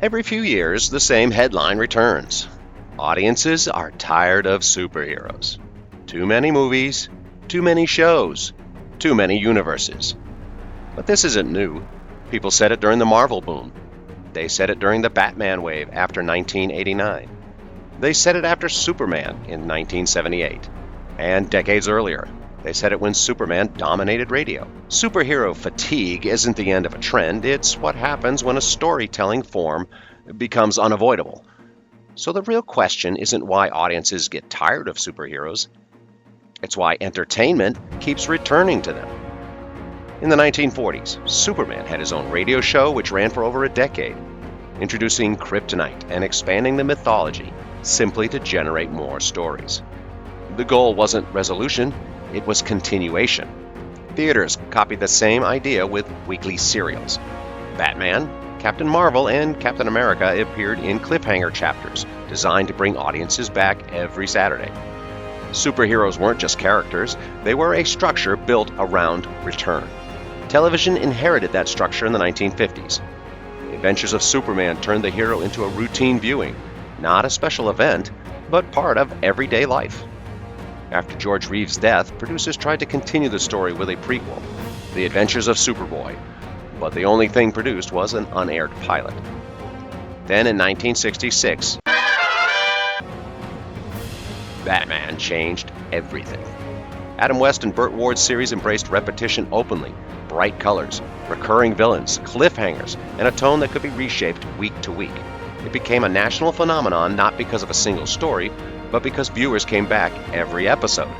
Every few years, the same headline returns. Audiences are tired of superheroes. Too many movies, too many shows, too many universes. But this isn't new. People said it during the Marvel boom. They said it during the Batman wave after 1989. They said it after Superman in 1978. And decades earlier, they said it when Superman dominated radio. Superhero fatigue isn't the end of a trend. It's what happens when a storytelling form becomes unavoidable. So the real question isn't why audiences get tired of superheroes. It's why entertainment keeps returning to them. In the 1940s, Superman had his own radio show which ran for over a decade, introducing kryptonite and expanding the mythology simply to generate more stories. The goal wasn't resolution, it was continuation. Theaters copied the same idea with weekly serials. Batman, Captain Marvel, and Captain America appeared in cliffhanger chapters designed to bring audiences back every Saturday. Superheroes weren't just characters, they were a structure built around return. Television inherited that structure in the 1950s. The Adventures of Superman turned the hero into a routine viewing, not a special event, but part of everyday life. After George Reeves' death, producers tried to continue the story with a prequel, The Adventures of Superboy, but the only thing produced was an unaired pilot. Then in 1966, Batman changed everything. Adam West and Burt Ward's series embraced repetition openly, bright colors, recurring villains, cliffhangers, and a tone that could be reshaped week to week. It became a national phenomenon not because of a single story, but because viewers came back every episode.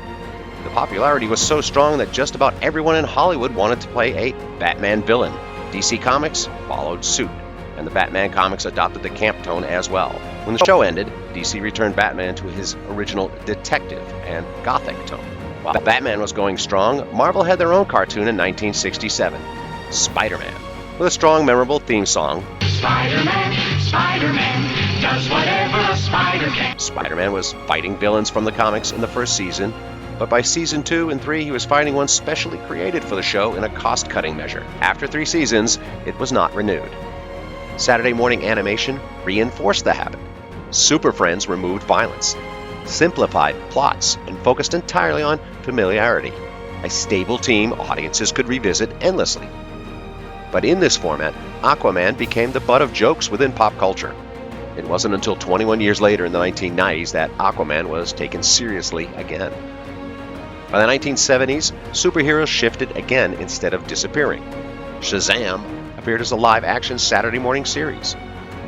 The popularity was so strong that just about everyone in Hollywood wanted to play a Batman villain. DC Comics followed suit, and the Batman comics adopted the camp tone as well. When the show ended, DC returned Batman to his original detective and gothic tone. While Batman was going strong, Marvel had their own cartoon in 1967, Spider-Man, with a strong, memorable theme song. Spider-Man, Spider-Man, does whatever a spider can. Spider-Man was fighting villains from the comics in the first season, but by season 2 and 3 he was fighting one specially created for the show in a cost-cutting measure. After 3 seasons, it was not renewed. Saturday morning animation reinforced the habit. Super Friends removed violence, simplified plots, and focused entirely on familiarity, a stable team audiences could revisit endlessly. But in this format, Aquaman became the butt of jokes within pop culture. It wasn't until 21 years later in the 1990s that Aquaman was taken seriously again. By the 1970s, superheroes shifted again instead of disappearing. Shazam appeared as a live-action Saturday morning series.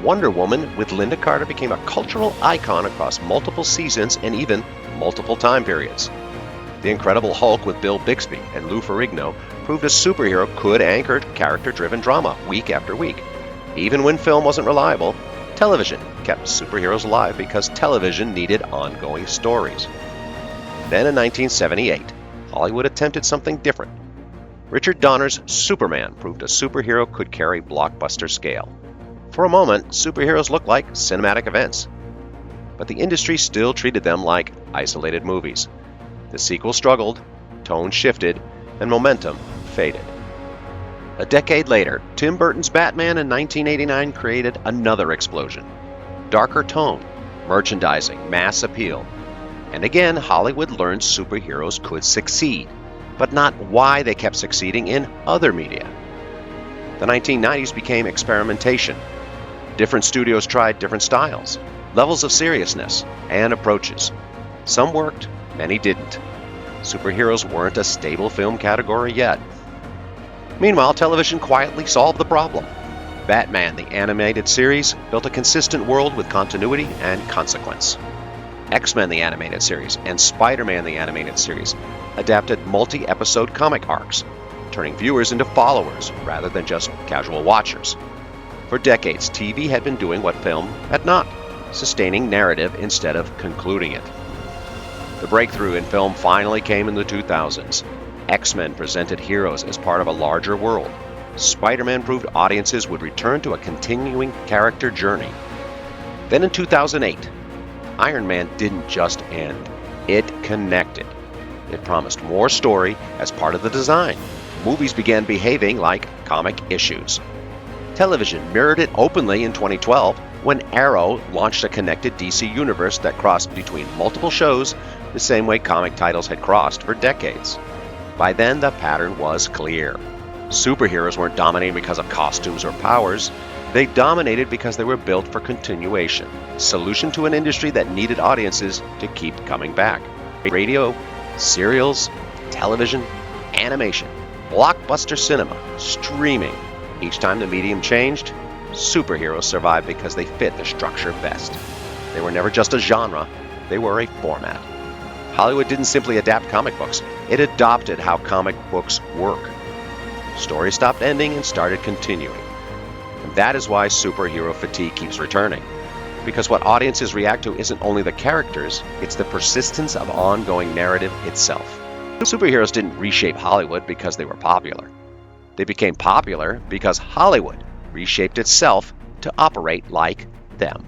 Wonder Woman with Linda Carter became a cultural icon across multiple seasons and even multiple time periods. The Incredible Hulk with Bill Bixby and Lou Ferrigno proved a superhero could anchor character-driven drama week after week. Even when film wasn't reliable, television kept superheroes alive because television needed ongoing stories. Then in 1978, Hollywood attempted something different. Richard Donner's Superman proved a superhero could carry blockbuster scale. For a moment, superheroes looked like cinematic events, but the industry still treated them like isolated movies. The sequel struggled, tone shifted, and momentum faded. A decade later, Tim Burton's Batman in 1989 created another explosion. Darker tone, merchandising, mass appeal. And again, Hollywood learned superheroes could succeed, but not why they kept succeeding in other media. The 1990s became experimentation. Different studios tried different styles, levels of seriousness, and approaches. Some worked, many didn't. Superheroes weren't a stable film category yet. Meanwhile, television quietly solved the problem. Batman, the animated series, built a consistent world with continuity and consequence. X-Men, the animated series, and Spider-Man, the animated series, adapted multi-episode comic arcs, turning viewers into followers rather than just casual watchers. For decades, TV had been doing what film had not, sustaining narrative instead of concluding it. The breakthrough in film finally came in the 2000s. X-Men presented heroes as part of a larger world. Spider-Man proved audiences would return to a continuing character journey. Then in 2008, Iron Man didn't just end. It connected. It promised more story as part of the design. Movies began behaving like comic issues. Television mirrored it openly in 2012 when Arrow launched a connected DC universe that crossed between multiple shows the same way comic titles had crossed for decades. By then, the pattern was clear. Superheroes weren't dominating because of costumes or powers. They dominated because they were built for continuation, solution to an industry that needed audiences to keep coming back. Radio, serials, television, animation, blockbuster cinema, streaming. Each time the medium changed, superheroes survived because they fit the structure best. They were never just a genre, they were a format. Hollywood didn't simply adapt comic books, it adopted how comic books work. Stories stopped ending and started continuing. And that is why superhero fatigue keeps returning. Because what audiences react to isn't only the characters, it's the persistence of ongoing narrative itself. Superheroes didn't reshape Hollywood because they were popular. They became popular because Hollywood reshaped itself to operate like them.